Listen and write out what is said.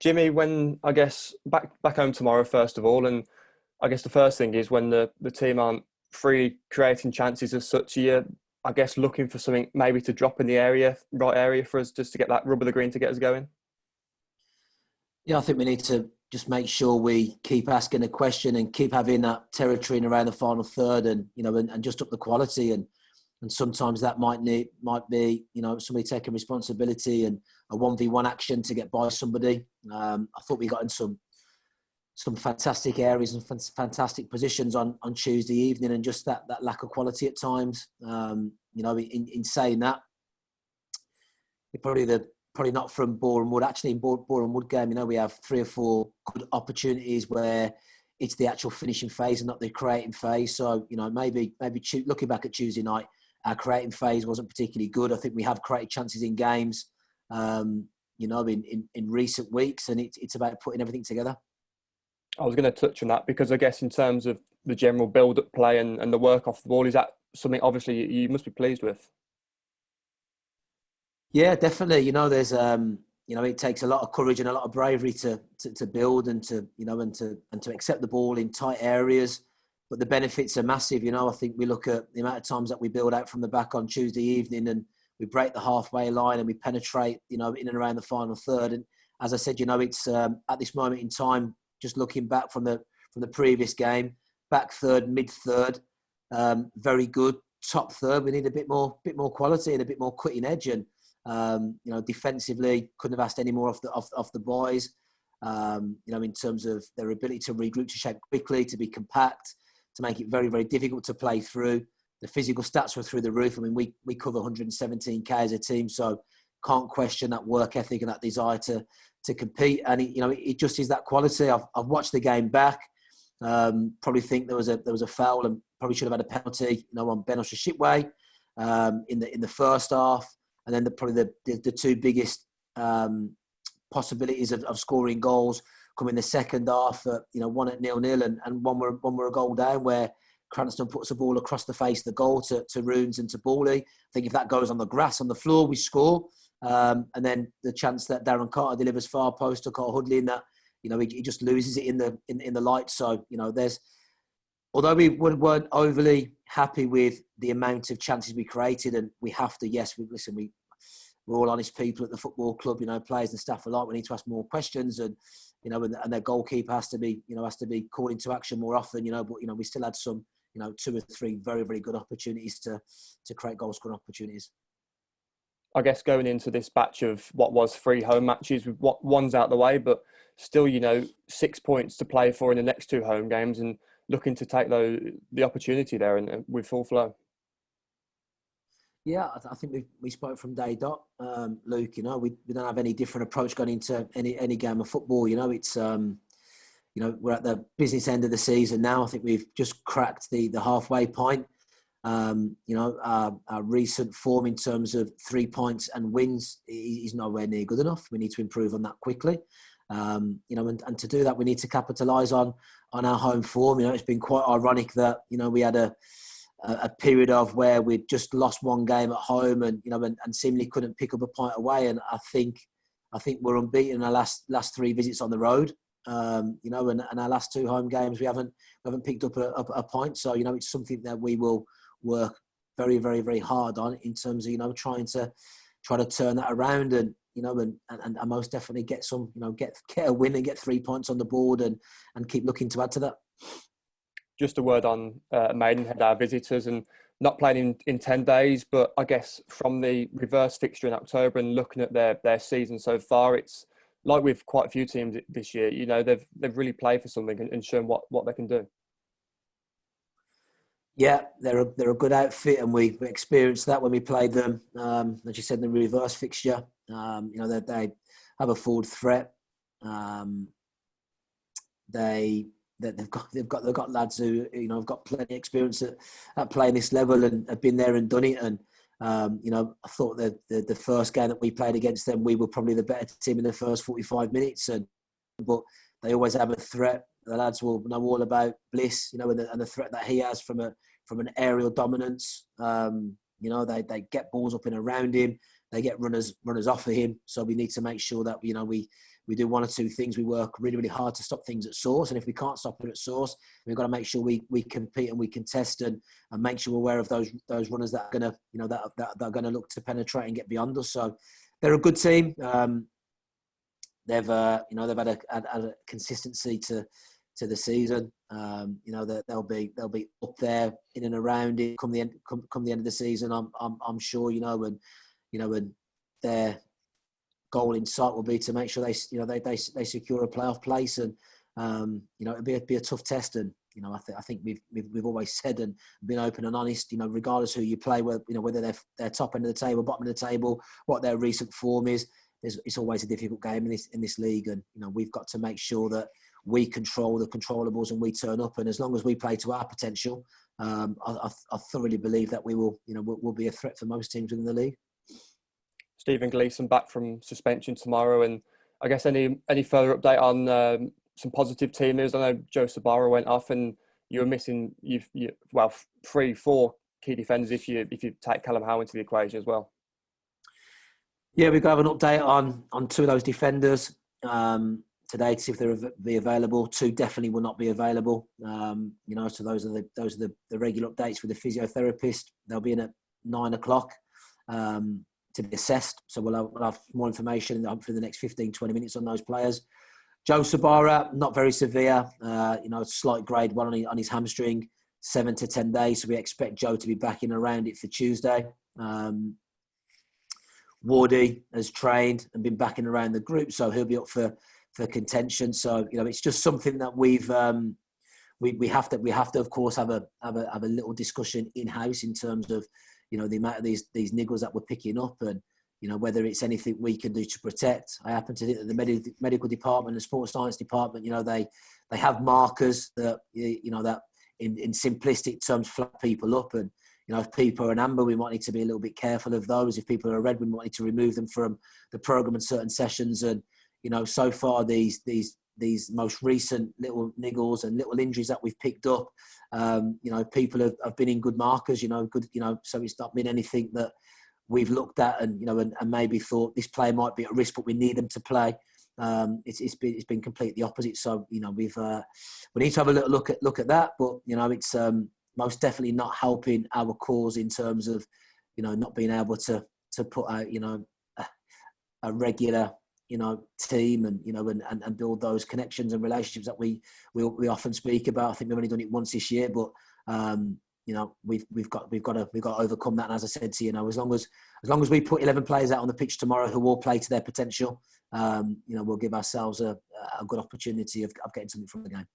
Jimmy, when I guess back home tomorrow, first of all, and I guess the first thing is when the team aren't free creating chances as such, you I guess looking for something maybe to drop in the right area for us just to get that rub of the green to get us going. Yeah, I think we need to just make sure we keep asking the question and keep having that territory in around the final third, and and just up the quality. And sometimes that might be somebody taking responsibility and a 1v1 action to get by somebody. I thought we got in some fantastic areas and fantastic positions on Tuesday evening, and just that lack of quality at times. In saying that, probably not from Boreham Wood. Actually, in Boreham Wood game, we have 3 or 4 good opportunities where it's the actual finishing phase and not the creating phase. So, maybe looking back at Tuesday night, our creating phase wasn't particularly good. I think we have created chances in games, in recent weeks, and it's about putting everything together. I was going to touch on that because I guess in terms of the general build-up play and the work off the ball, is that something obviously you must be pleased with? Yeah, definitely. There's it takes a lot of courage and a lot of bravery to build and to accept the ball in tight areas, but the benefits are massive. I think we look at the amount of times that we build out from the back on Tuesday evening, and we break the halfway line and we penetrate, in and around the final third. And as I said, it's at this moment in time, just looking back from the previous game, back third, mid third, very good. Top third, we need a bit more quality and a bit more cutting edge. And defensively, couldn't have asked any more off the boys. In terms of their ability to regroup, to shape quickly, to be compact, to make it very, very difficult to play through. The physical stats were through the roof. I mean, we cover 117k as a team, so can't question that work ethic and that desire to compete. And it just is that quality. I've watched the game back. Probably think there was a foul and probably should have had a penalty, on Ben Shipway in the first half. And then probably the 2 biggest possibilities of scoring goals come in the second half. One at 0-0 and one were a goal down, where Cranston puts the ball across the face of the goal to Runes and to Bawley. I think if that goes on the grass on the floor, we score. And then the chance that Darren Carter delivers far post to Carl Hudley, in that he just loses it in the light. So although we weren't overly happy with the amount of chances we created, and we have to, we're all honest people at the football club, players and staff alike. We need to ask more questions, and and their goalkeeper has to be called into action more often. But we still had some 2 or 3 very, very good opportunities to create goal scoring opportunities. I guess going into this batch of what was 3 home matches, with what one's out the way, but still, 6 points to play for in the next 2 home games, and looking to take the opportunity there and with full flow. Yeah, I think we spoke from day dot, Luke. We don't have any different approach going into any game of football. It's we're at the business end of the season now. I think we've just cracked the halfway point. Our recent form in terms of 3 points and wins is nowhere near good enough. We need to improve on that quickly. And to do that, we need to capitalise on our home form. It's been quite ironic that we had a period of where we'd just lost 1 game at home, and and seemingly couldn't pick up a point away. And I think we're unbeaten in our last 3 visits on the road. And our last 2 home games we haven't picked up a point. So it's something that we will work very, very, very hard on, in terms of trying to turn that around, and and most definitely get some get a win and get 3 points on the board, and keep looking to add to that. Just a word on Maidenhead, our visitors, and not playing in 10 days, but I guess from the reverse fixture in October and looking at their season so far, it's like with quite a few teams this year, they've really played for something and shown what they can do. Yeah, they're a good outfit, and we experienced that when we played them. As you said, in the reverse fixture, they have a forward threat. They've got lads who have got plenty of experience at playing this level and have been there and done it. And I thought that the first game that we played against them, we were probably the better team in the first 45 minutes. But they always have a threat. The lads will know all about Bliss, and the threat that he has from an aerial dominance. They get balls up and around him. They get runners off of him. So we need to make sure that we we do one or two things. We work really, really hard to stop things at source. And if we can't stop it at source, we've got to make sure we compete and we contest and make sure we're aware of those runners that are going to, that are going to look to penetrate and get beyond us. So they're a good team. They've had a consistency to the season. They'll be up there in and around it come the end of the season. I'm sure, and their goal in sight will be to make sure they secure a playoff place, and it'll be a tough test. And I think we've always said and been open and honest. Regardless who you play, whether they're top end of the table, bottom of the table, what their recent form is, it's always a difficult game in this league. And we've got to make sure that we control the controllables and we turn up. And as long as we play to our potential, I thoroughly believe that we will we'll be a threat for most teams within the league. Stephen Gleeson back from suspension tomorrow, and I guess any further update on some positive team news? I know Joe Sabara went off, and you were missing 3-4 key defenders if you take Callum Howe into the equation as well. Yeah, we've got to have an update on two of those defenders today to see if they'll be available. Two definitely will not be available. So those are the regular updates with the physiotherapist. They'll be in at 9:00. To be assessed. So we'll have more information for the next 15-20 minutes on those players. Joe Sabara, not very severe, slight grade 1 on his hamstring, 7 to 10 days. So we expect Joe to be back in around it for Tuesday. Wardy has trained and been back in around the group, so he'll be up for contention. So, it's just something that we have to, of course, have a little discussion in-house in terms of, the amount of these niggles that we're picking up, and whether it's anything we can do to protect. I happen to think that the medical department and sports science department, they have markers that that in simplistic terms flat people up, and if people are in amber, we might need to be a little bit careful of those. If people are red, we might need to remove them from the program in certain sessions. And so far these most recent little niggles and little injuries that we've picked up, people have been in good markers, good, so it's not been anything that we've looked at and maybe thought this player might be at risk, but we need them to play. It's been completely opposite. So, we need to have a little look at that, but, it's most definitely not helping our cause in terms of, not being able to put out, a regular, team and build those connections and relationships that we often speak about. I think we've only done it once this year, but we've got to overcome that. And as I said to you, as long as we put 11 players out on the pitch tomorrow who all play to their potential, we'll give ourselves a good opportunity of getting something from the game.